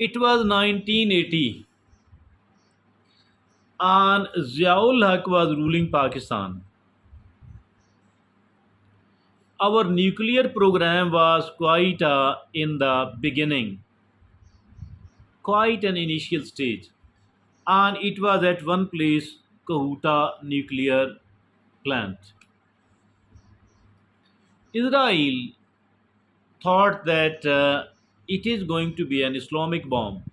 It was 1980 and Ziaul Haq was ruling Pakistan. Our nuclear program was quite in the beginning, quite an initial stage, and it was at one place, Kahuta nuclear plant. Israel thought that it is going to be an Islamic bomb,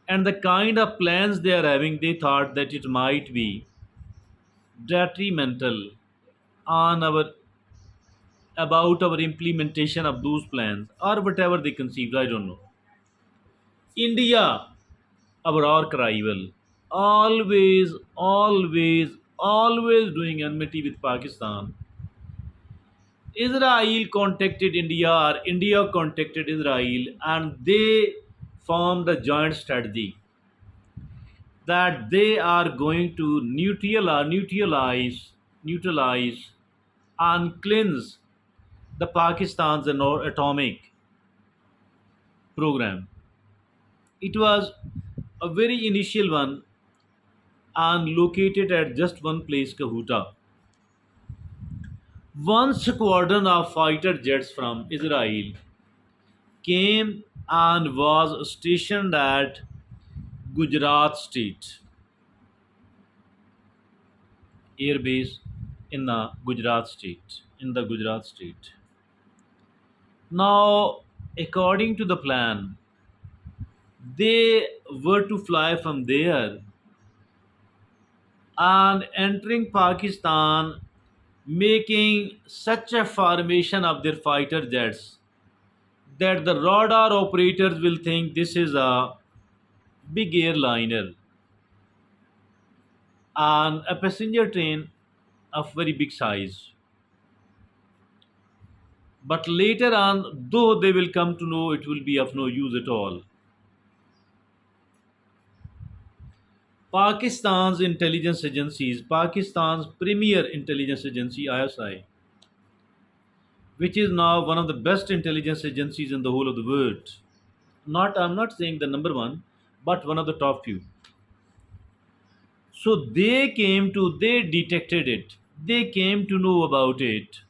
and the kind of plans they are having, they thought that it might be detrimental on our about our implementation of those plans or whatever they conceived. I don't know. India, our arch rival, always doing enmity with Pakistan. Israel contacted India or India contacted Israel and they formed a joint strategy that they are going to neutralize and cleanse the Pakistan's atomic program. It was a very initial one and located at just one place, Kahuta. One squadron of fighter jets from Israel came and was stationed at Gujarat State Air Base in the Gujarat State. In the Gujarat State. Now, according to the plan, they were to fly from there and entering Pakistan, making such a formation of their fighter jets that the radar operators will think this is a big airliner and a passenger train of very big size. But later on, though they will come to know it will be of no use at all. Pakistan's intelligence agencies, Pakistan's premier intelligence agency, ISI, which is now one of the best intelligence agencies in the whole of the world. Not, I'm not saying the number one, but one of the top few. So they detected it. They came to know about it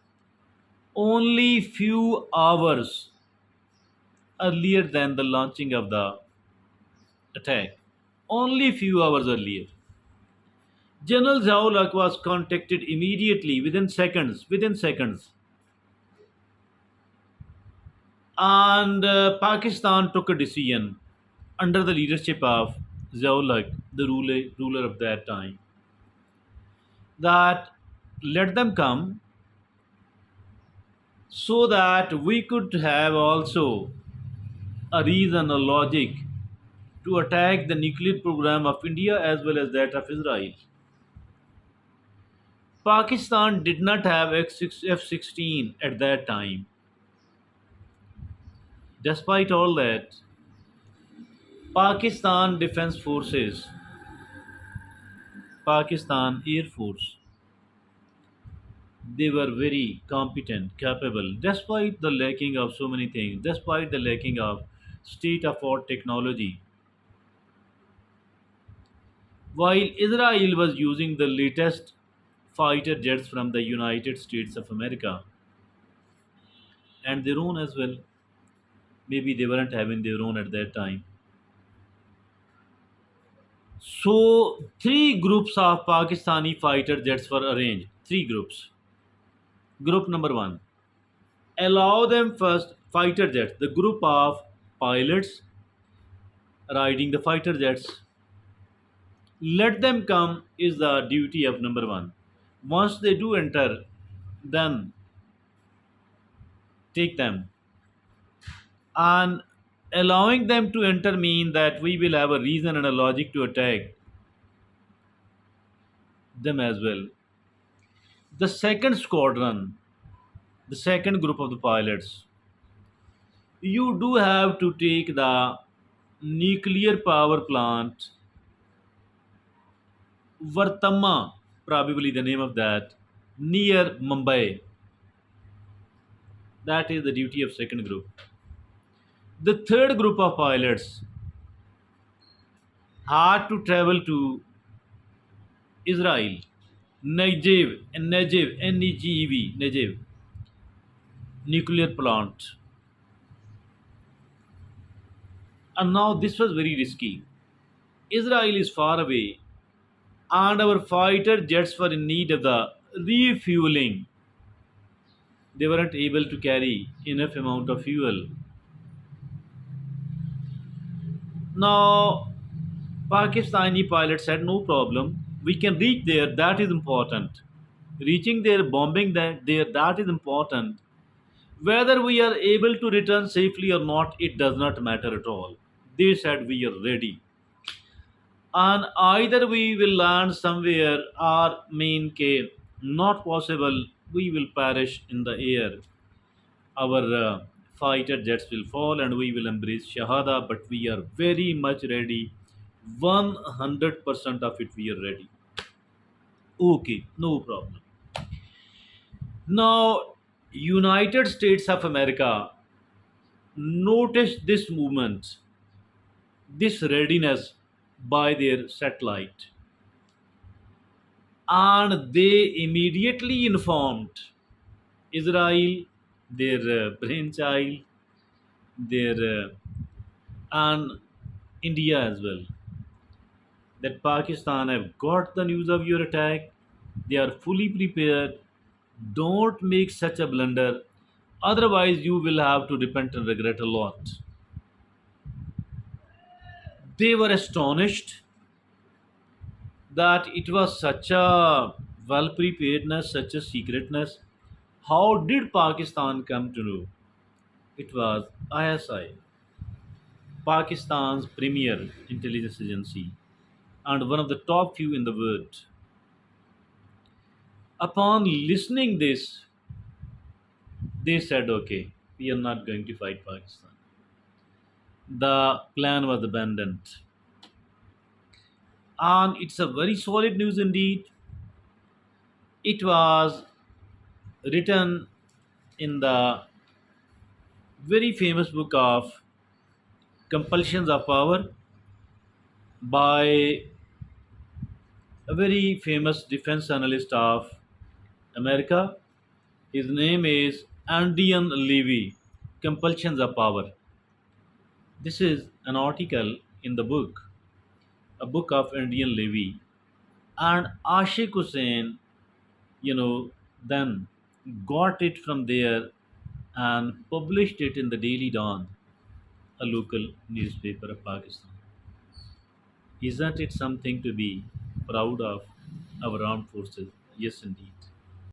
only few hours earlier than the launching of the attack. Only few hours earlier. General Zaulak was contacted immediately within seconds. And Pakistan took a decision under the leadership of Zaulak, the ruler of that time, that let them come so that we could have also a reason, a logic to attack the nuclear program of India as well as that of Israel. Pakistan did not have F-16 at that time. Despite all that, Pakistan Defense Forces, Pakistan Air Force, they were very competent, capable, despite the lacking of so many things, despite the lacking of state of art technology. While Israel was using the latest fighter jets from the United States of America and their own as well, maybe they weren't having their own at that time. So, three groups of Pakistani fighter jets were arranged. Three groups. Group number one, allow them first fighter jets, the group of pilots riding the fighter jets. Let them come is the duty of number one. Once they do enter, then take them. And allowing them to enter mean that we will have a reason and a logic to attack them as well. The second squadron, the second group of the pilots, you do have to take the nuclear power plant Vartama, probably the name of that, near Mumbai. That is the duty of second group. The third group of pilots had to travel to Israel, Negev nuclear plant. And now this was very risky. Israel is far away, and our fighter jets were in need of the refueling. They weren't able to carry enough amount of fuel. Now, Pakistani pilot said, no problem. We can reach there. That is important. Reaching there, bombing there, that is important. Whether we are able to return safely or not, it does not matter at all. They said we are ready. And either we will land somewhere or main K, not possible, we will perish in the air. Our fighter jets will fall and we will embrace Shahada, but we are very much ready. 100% of it we are ready. Okay, no problem. Now, United States of America noticed this movement, this readiness by their satellite, and they immediately informed Israel, their brainchild, their and India as well, that Pakistan have got the news of your attack. They are fully prepared. Don't make such a blunder, otherwise you will have to repent and regret a lot. They were astonished that it was such a well preparedness, such a secretness. How did Pakistan come to know? It was ISI, Pakistan's premier intelligence agency, and one of the top few in the world. Upon listening this, they said, "Okay, we are not going to fight Pakistan." The plan was abandoned, and it's a very solid news indeed. It was written in the very famous book of Compulsions of Power by a very famous defense analyst of America. His name is Andian Levy. Compulsions of Power. This is an article in the book, a book of Andian Levy. And Ashik Hussain, then got it from there and published it in the Daily Dawn, a local newspaper of Pakistan. Isn't it something to be proud of, our armed forces? Yes, indeed.